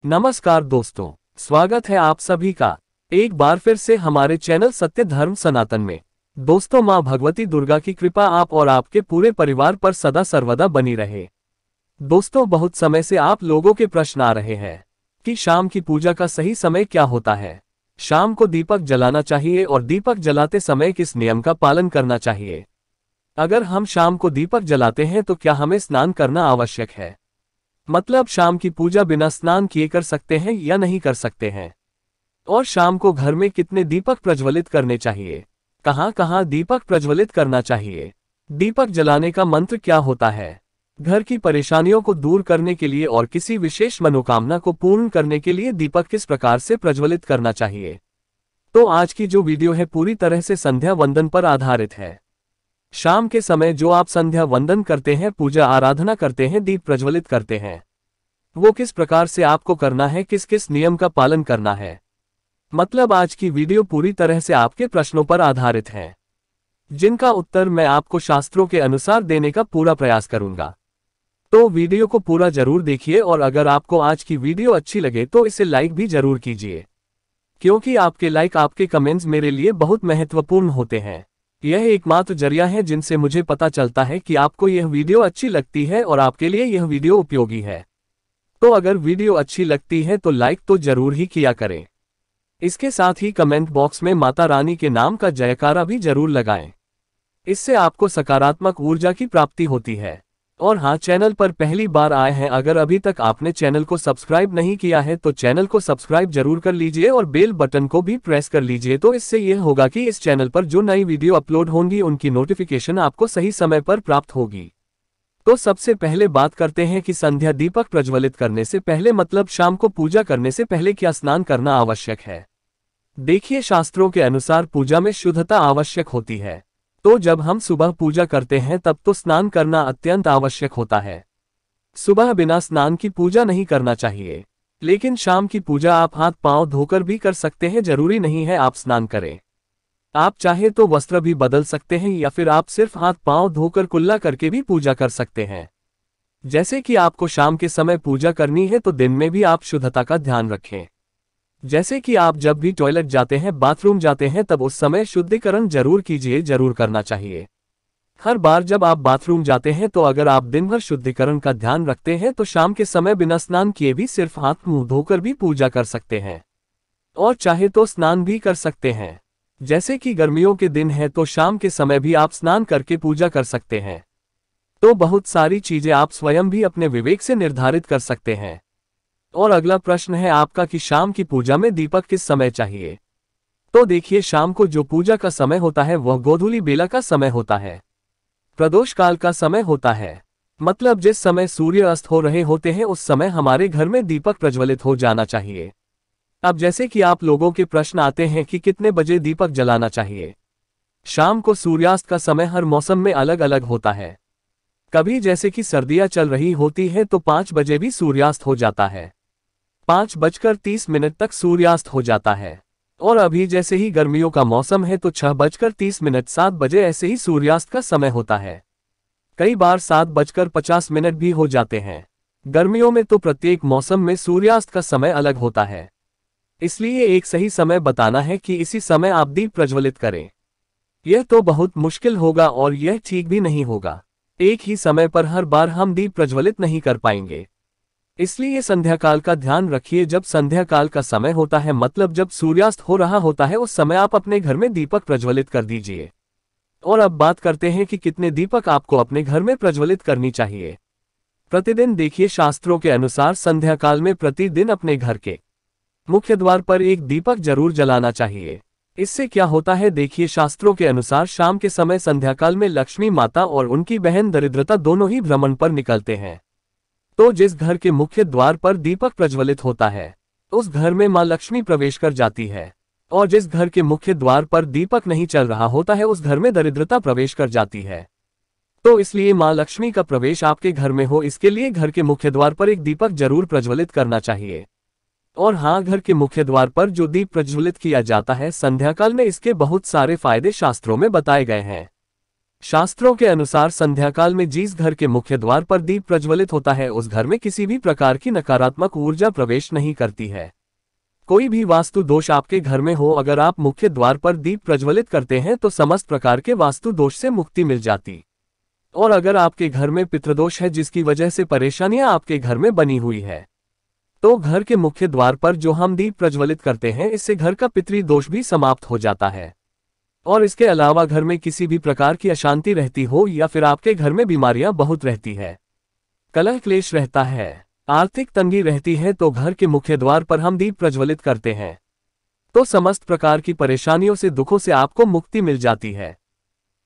नमस्कार दोस्तों, स्वागत है आप सभी का एक बार फिर से हमारे चैनल सत्य धर्म सनातन में। दोस्तों, मां भगवती दुर्गा की कृपा आप और आपके पूरे परिवार पर सदा सर्वदा बनी रहे। दोस्तों, बहुत समय से आप लोगों के प्रश्न आ रहे हैं कि शाम की पूजा का सही समय क्या होता है। शाम को दीपक जलाना चाहिए और दीपक जलाते समय किस नियम का पालन करना चाहिए। अगर हम शाम को दीपक जलाते हैं तो क्या हमें स्नान करना आवश्यक है, मतलब शाम की पूजा बिना स्नान किए कर सकते हैं या नहीं कर सकते हैं। और शाम को घर में कितने दीपक प्रज्वलित करने चाहिए, कहां कहां दीपक प्रज्वलित करना चाहिए, दीपक जलाने का मंत्र क्या होता है, घर की परेशानियों को दूर करने के लिए और किसी विशेष मनोकामना को पूर्ण करने के लिए दीपक किस प्रकार से प्रज्वलित करना चाहिए। तो आज की जो वीडियो है पूरी तरह से संध्या वंदन पर आधारित है। शाम के समय जो आप संध्या वंदन करते हैं, पूजा आराधना करते हैं, दीप प्रज्वलित करते हैं, वो किस प्रकार से आपको करना है, किस किस नियम का पालन करना है। मतलब आज की वीडियो पूरी तरह से आपके प्रश्नों पर आधारित है, जिनका उत्तर मैं आपको शास्त्रों के अनुसार देने का पूरा प्रयास करूंगा। तो वीडियो को पूरा जरूर देखिए और अगर आपको आज की वीडियो अच्छी लगे तो इसे लाइक भी जरूर कीजिए, क्योंकि आपके लाइक, आपके कमेंट्स मेरे लिए बहुत महत्वपूर्ण होते हैं। यह एकमात्र जरिया है जिनसे मुझे पता चलता है कि आपको यह वीडियो अच्छी लगती है और आपके लिए यह वीडियो उपयोगी है। तो अगर वीडियो अच्छी लगती है तो लाइक तो जरूर ही किया करें। इसके साथ ही कमेंट बॉक्स में माता रानी के नाम का जयकारा भी जरूर लगाएं। इससे आपको सकारात्मक ऊर्जा की प्राप्ति होती है। और हाँ, चैनल पर पहली बार आए हैं, अगर अभी तक आपने चैनल को सब्सक्राइब नहीं किया है तो चैनल को सब्सक्राइब जरूर कर लीजिए और बेल बटन को भी प्रेस कर लीजिए। तो इससे यह होगा कि इस चैनल पर जो नई वीडियो अपलोड होंगी उनकी नोटिफिकेशन आपको सही समय पर प्राप्त होगी। तो सबसे पहले बात करते हैं कि संध्या दीपक प्रज्वलित करने से पहले, मतलब शाम को पूजा करने से पहले क्या स्नान करना आवश्यक है। देखिए, शास्त्रों के अनुसार पूजा में शुद्धता आवश्यक होती है। तो जब हम सुबह पूजा करते हैं तब तो स्नान करना अत्यंत आवश्यक होता है। सुबह बिना स्नान की पूजा नहीं करना चाहिए। लेकिन शाम की पूजा आप हाथ पांव धोकर भी कर सकते हैं, जरूरी नहीं है आप स्नान करें। आप चाहे तो वस्त्र भी बदल सकते हैं या फिर आप सिर्फ हाथ पांव धोकर कुल्ला करके भी पूजा कर सकते हैं। जैसे कि आपको शाम के समय पूजा करनी है तो दिन में भी आप शुद्धता का ध्यान रखें। जैसे कि आप जब भी टॉयलेट जाते हैं, बाथरूम जाते हैं, तब उस समय शुद्धिकरण जरूर कीजिए, जरूर करना चाहिए। हर बार जब आप बाथरूम जाते हैं तो अगर आप दिन भर शुद्धिकरण का ध्यान रखते हैं तो शाम के समय बिना स्नान किए भी सिर्फ हाथ मुंह धोकर भी पूजा कर सकते हैं और चाहे तो स्नान भी कर सकते हैं। जैसे कि गर्मियों के दिन है तो शाम के समय भी आप स्नान करके पूजा कर सकते हैं। तो बहुत सारी चीजें आप स्वयं भी अपने विवेक से निर्धारित कर सकते हैं। और अगला प्रश्न है आपका कि शाम की पूजा में दीपक किस समय चाहिए। तो देखिए, शाम को जो पूजा का समय होता है वह गोधूली बेला का समय होता है, प्रदोष काल का समय होता है। मतलब जिस समय सूर्य अस्त हो रहे होते हैं उस समय हमारे घर में दीपक प्रज्वलित हो जाना चाहिए। अब जैसे कि आप लोगों के प्रश्न आते हैं कि कितने बजे दीपक जलाना चाहिए। शाम को सूर्यास्त का समय हर मौसम में अलग अलग होता है। कभी जैसे कि सर्दियां चल रही होती है तो 5 बजे भी सूर्यास्त हो जाता है, 5:30 तक सूर्यास्त हो जाता है। और अभी जैसे ही गर्मियों का मौसम है तो 6:30, 7 बजे ऐसे ही सूर्यास्त का समय होता है। कई बार 7:50 भी हो जाते हैं। गर्मियों में तो प्रत्येक मौसम में सूर्यास्त का समय अलग होता है, इसलिए एक सही समय बताना है कि इसी समय आप दीप प्रज्वलित करें। यह तो बहुत मुश्किल होगा और यह ठीक भी नहीं होगा। एक ही समय पर हर बार हम दीप प्रज्वलित नहीं कर पाएंगे, इसलिए संध्या काल का ध्यान रखिए। जब संध्या काल का समय होता है, मतलब जब सूर्यास्त हो रहा होता है, उस समय आप अपने घर में दीपक प्रज्वलित कर दीजिए। और अब बात करते हैं कि कितने दीपक आपको अपने घर में प्रज्वलित करनी चाहिए प्रतिदिन। देखिए, शास्त्रों के अनुसार संध्या काल में प्रतिदिन अपने घर के मुख्य द्वार पर एक दीपक जरूर जलाना चाहिए। इससे क्या होता है, देखिए, शास्त्रों के अनुसार शाम के समय संध्या काल में लक्ष्मी माता और उनकी बहन दरिद्रता दोनों ही भ्रमण पर निकलते हैं। तो जिस घर के मुख्य द्वार पर दीपक प्रज्वलित होता है उस घर में मां लक्ष्मी प्रवेश कर जाती है, और जिस घर के मुख्य द्वार पर दीपक नहीं चल रहा होता है उस घर में दरिद्रता प्रवेश कर जाती है। तो इसलिए मां लक्ष्मी का प्रवेश आपके घर में हो, इसके लिए घर के मुख्य द्वार पर एक दीपक जरूर प्रज्वलित करना चाहिए। और हाँ, घर के मुख्य द्वार पर जो दीप प्रज्वलित किया जाता है संध्या काल में, इसके बहुत सारे फायदे शास्त्रों में बताए गए हैं। शास्त्रों के अनुसार संध्याकाल में जिस घर के मुख्य द्वार पर दीप प्रज्वलित होता है उस घर में किसी भी प्रकार की नकारात्मक ऊर्जा प्रवेश नहीं करती है। कोई भी वास्तु दोष आपके घर में हो, अगर आप मुख्य द्वार पर दीप प्रज्वलित करते हैं तो समस्त प्रकार के वास्तु दोष से मुक्ति मिल जाती। और अगर आपके घर में पितृदोष है जिसकी वजह से परेशानियां आपके घर में बनी हुई है, तो घर के मुख्य द्वार पर जो हम दीप प्रज्वलित करते हैं इससे घर का पितृ दोष भी समाप्त हो जाता है। और इसके अलावा घर में किसी भी प्रकार की अशांति रहती हो या फिर आपके घर में बीमारियां बहुत रहती है, कलह क्लेश रहता है, आर्थिक तंगी रहती है, तो घर के मुख्य द्वार पर हम दीप प्रज्वलित करते हैं तो समस्त प्रकार की परेशानियों से, दुखों से आपको मुक्ति मिल जाती है।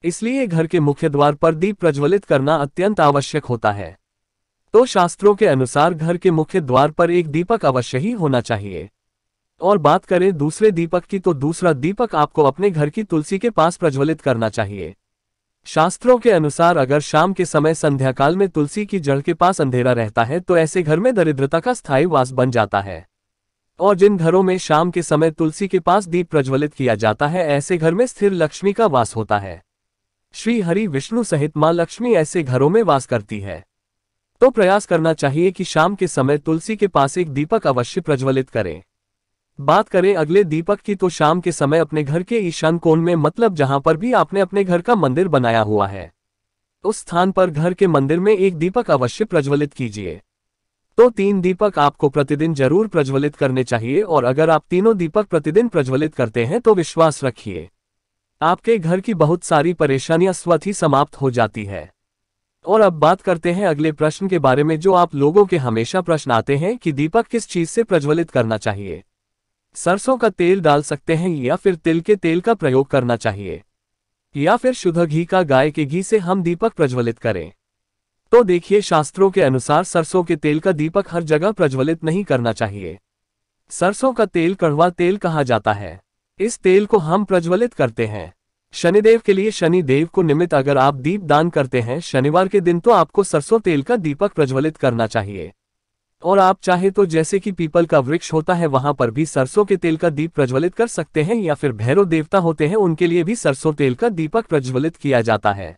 इसलिए घर के मुख्य द्वार पर दीप प्रज्वलित करना अत्यंत आवश्यक होता है। तो शास्त्रों के अनुसार घर के मुख्य द्वार पर एक दीपक अवश्य ही होना चाहिए। और बात करें दूसरे दीपक की, तो दूसरा दीपक आपको अपने घर की तुलसी के पास प्रज्वलित करना चाहिए। शास्त्रों के अनुसार अगर शाम के समय संध्याकाल में तुलसी की जड़ के पास अंधेरा रहता है तो ऐसे घर में दरिद्रता का स्थायी वास बन जाता है। और जिन घरों में शाम के समय तुलसी के पास दीप प्रज्वलित किया जाता है ऐसे घर में स्थिर लक्ष्मी का वास होता है। श्री हरि विष्णु सहित मां लक्ष्मी ऐसे घरों में वास करती है। तो प्रयास करना चाहिए कि शाम के समय तुलसी के पास एक दीपक अवश्य प्रज्वलित करें। बात करें अगले दीपक की, तो शाम के समय अपने घर के ईशान कोण में, मतलब जहां पर भी आपने अपने घर का मंदिर बनाया हुआ है, उस स्थान पर घर के मंदिर में एक दीपक अवश्य प्रज्वलित कीजिए। तो 3 दीपक आपको प्रतिदिन जरूर प्रज्वलित करने चाहिए। और अगर आप तीनों दीपक प्रतिदिन प्रज्वलित करते हैं तो विश्वास रखिए आपके घर की बहुत सारी परेशानियां स्वतः ही समाप्त हो जाती है। और अब बात करते हैं अगले प्रश्न के बारे में, जो आप लोगों के हमेशा प्रश्न आते हैं कि दीपक किस चीज से प्रज्वलित करना चाहिए। सरसों का तेल डाल सकते हैं या फिर तिल के तेल का प्रयोग करना चाहिए, या फिर शुद्ध घी का, गाय के घी से हम दीपक प्रज्वलित करें। तो देखिए, शास्त्रों के अनुसार सरसों के तेल का दीपक हर जगह प्रज्वलित नहीं करना चाहिए। सरसों का तेल कड़वा तेल कहा जाता है। इस तेल को हम प्रज्वलित करते हैं शनिदेव के लिए, शनि देव को निमित्त अगर आप दीप दान करते हैं शनिवार के दिन तो आपको सरसों तेल का दीपक प्रज्वलित करना चाहिए। और आप चाहे तो जैसे कि पीपल का वृक्ष होता है वहां पर भी सरसों के तेल का दीप प्रज्वलित कर सकते हैं, या फिर भैरव देवता होते हैं उनके लिए भी सरसों तेल का दीपक प्रज्वलित किया जाता है।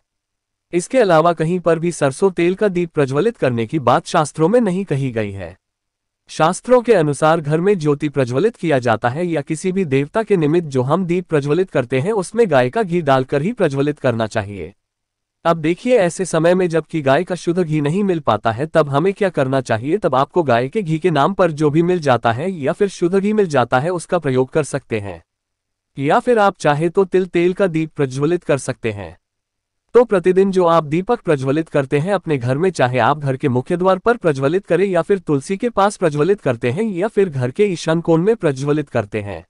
इसके अलावा कहीं पर भी सरसों तेल का दीप प्रज्वलित करने की बात शास्त्रों में नहीं कही गई है। शास्त्रों के अनुसार घर में ज्योति प्रज्वलित किया जाता है या किसी भी देवता के निमित्त जो हम दीप प्रज्वलित करते हैं उसमें गाय का घी डालकर ही प्रज्वलित करना चाहिए। अब देखिए, ऐसे समय में जबकि गाय का शुद्ध घी नहीं मिल पाता है तब हमें क्या करना चाहिए। तब आपको गाय के घी के नाम पर जो भी मिल जाता है या फिर शुद्ध घी मिल जाता है उसका प्रयोग कर सकते हैं, या फिर आप चाहे तो तिल तेल का दीप प्रज्वलित कर सकते हैं। तो प्रतिदिन जो आप दीपक प्रज्वलित करते हैं अपने घर में, चाहे आप घर के मुख्य द्वार पर प्रज्वलित करें या फिर तुलसी के पास प्रज्वलित करते हैं या फिर घर के ईशान कोण में प्रज्वलित करते हैं,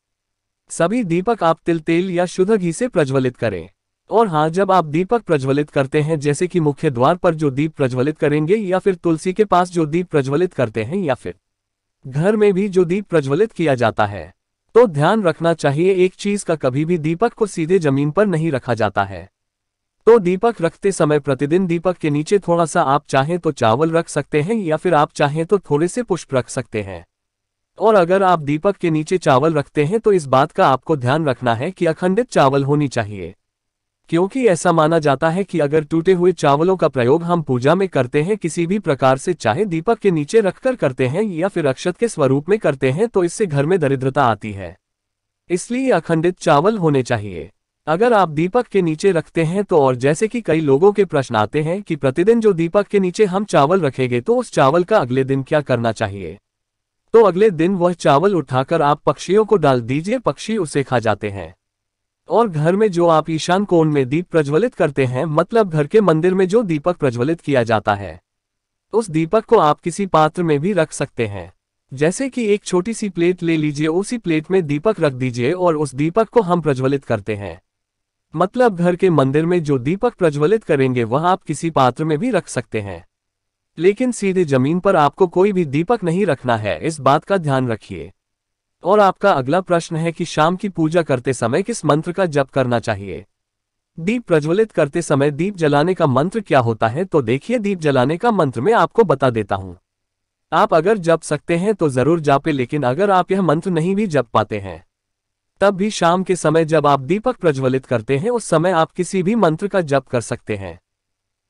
सभी दीपक आप तिल तेल या शुद्ध घी से प्रज्वलित करें। और हाँ, जब आप दीपक प्रज्वलित करते हैं जैसे कि मुख्य द्वार पर जो दीप प्रज्वलित करेंगे या फिर तुलसी के पास जो दीप प्रज्वलित करते हैं या फिर घर में भी जो दीप प्रज्वलित किया जाता है, तो ध्यान रखना चाहिए एक चीज का, कभी भी दीपक को सीधे जमीन पर नहीं रखा जाता है। तो दीपक रखते समय प्रतिदिन दीपक के नीचे थोड़ा सा आप चाहें तो चावल रख सकते हैं या फिर आप चाहें तो थोड़े से पुष्प रख सकते हैं। और अगर आप दीपक के नीचे चावल रखते हैं तो इस बात का आपको ध्यान रखना है कि अखंडित चावल होनी चाहिए, क्योंकि ऐसा माना जाता है कि अगर टूटे हुए चावलों का प्रयोग हम पूजा में करते हैं किसी भी प्रकार से, चाहे दीपक के नीचे रखकर करते हैं या फिर अक्षत के स्वरूप में करते हैं, तो इससे घर में दरिद्रता आती है। इसलिए अखंडित चावल होने चाहिए अगर आप दीपक के नीचे रखते हैं तो। और जैसे कि कई लोगों के प्रश्न आते हैं कि प्रतिदिन जो दीपक के नीचे हम चावल रखेंगे तो उस चावल का अगले दिन क्या करना चाहिए। तो अगले दिन वह चावल उठाकर आप पक्षियों को डाल दीजिए, पक्षी उसे खा जाते हैं। और घर में जो आप ईशान कोण में दीप प्रज्वलित करते हैं, मतलब घर के मंदिर में जो दीपक प्रज्वलित किया जाता है, उस दीपक को आप किसी पात्र में भी रख सकते हैं। जैसे कि एक छोटी सी प्लेट ले लीजिए, उसी प्लेट में दीपक रख दीजिए और उस दीपक को हम प्रज्वलित करते हैं। मतलब घर के मंदिर में जो दीपक प्रज्वलित करेंगे वह आप किसी पात्र में भी रख सकते हैं, लेकिन सीधे जमीन पर आपको कोई भी दीपक नहीं रखना है, इस बात का ध्यान रखिए। और आपका अगला प्रश्न है कि शाम की पूजा करते समय किस मंत्र का जप करना चाहिए। दीप प्रज्वलित करते समय दीप जलाने का मंत्र क्या होता है। तो देखिए, दीप जलाने का मंत्र मैं आपको बता देता हूं। आप अगर जप सकते हैं तो जरूर जापे, लेकिन अगर आप यह मंत्र नहीं भी जप पाते हैं तब भी शाम के समय जब आप दीपक प्रज्वलित करते हैं उस समय आप किसी भी मंत्र का जप कर सकते हैं।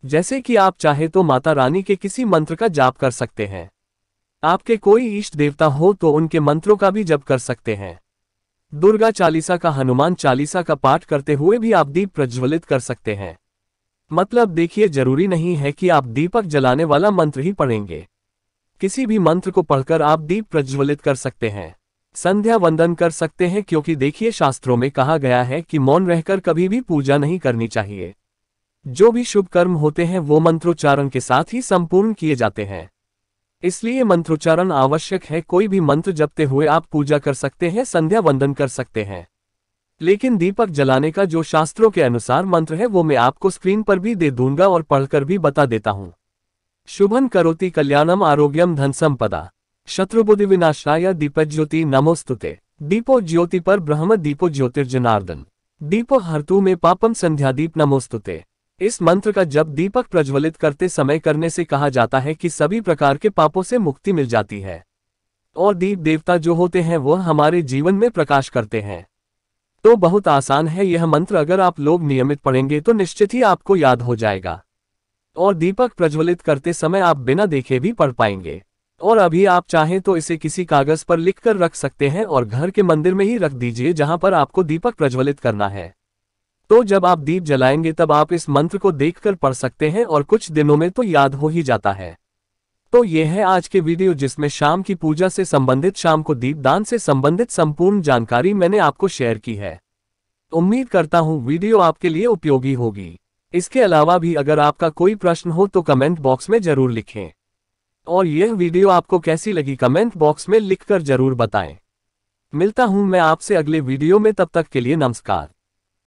जैसे कि आप चाहे तो माता रानी के किसी मंत्र का जाप कर सकते हैं। आपके कोई इष्ट देवता हो तो उनके मंत्रों का भी जप कर सकते हैं। दुर्गा चालीसा का, हनुमान चालीसा का पाठ करते हुए भी आप दीप प्रज्वलित कर सकते हैं। मतलब देखिए, जरूरी नहीं है कि आप दीपक जलाने वाला मंत्र ही पढ़ेंगे। किसी भी मंत्र को पढ़कर आप दीप प्रज्वलित कर सकते हैं। संध्या वंदन कर सकते हैं, क्योंकि देखिए शास्त्रों में कहा गया है कि मौन रहकर कभी भी पूजा नहीं करनी चाहिए। जो भी शुभ कर्म होते हैं वो मंत्रोच्चारण के साथ ही संपूर्ण किए जाते हैं, इसलिए मंत्रोच्चारण आवश्यक है। कोई भी मंत्र जपते हुए आप पूजा कर सकते हैं, संध्या वंदन कर सकते हैं। लेकिन दीपक जलाने का जो शास्त्रों के अनुसार मंत्र है वो मैं आपको स्क्रीन पर भी दे दूंगा और पढ़कर भी बता देता हूं। शुभं करोति कल्याणम आरोग्यम धन संपदा शत्रुबुद्धि विनाशाय दीपज्योति नमोस्तुते। दीपो ज्योति पर ब्रह्म दीपो ज्योतिर्जनार्दन दीपो हर्तु में पापम संध्या दीप नमोस्तुते। इस मंत्र का जप दीपक प्रज्वलित करते समय करने से कहा जाता है कि सभी प्रकार के पापों से मुक्ति मिल जाती है और दीप देवता जो होते हैं वह हमारे जीवन में प्रकाश करते हैं। तो बहुत आसान है यह मंत्र, अगर आप लोग नियमित पढ़ेंगे तो निश्चित ही आपको याद हो जाएगा और दीपक प्रज्वलित करते समय आप बिना देखे भी पढ़ पाएंगे। और अभी आप चाहें तो इसे किसी कागज पर लिखकर रख सकते हैं और घर के मंदिर में ही रख दीजिए जहां पर आपको दीपक प्रज्वलित करना है। तो जब आप दीप जलाएंगे तब आप इस मंत्र को देखकर पढ़ सकते हैं और कुछ दिनों में तो याद हो ही जाता है। तो ये है आज के वीडियो जिसमें शाम की पूजा से संबंधित, शाम को दीपदान से संबंधित संपूर्ण जानकारी मैंने आपको शेयर की है। उम्मीद करता हूँ वीडियो आपके लिए उपयोगी होगी। इसके अलावा भी अगर आपका कोई प्रश्न हो तो कमेंट बॉक्स में जरूर लिखें और यह वीडियो आपको कैसी लगी कमेंट बॉक्स में लिखकर जरूर बताएं। मिलता हूं मैं आपसे अगले वीडियो में, तब तक के लिए नमस्कार।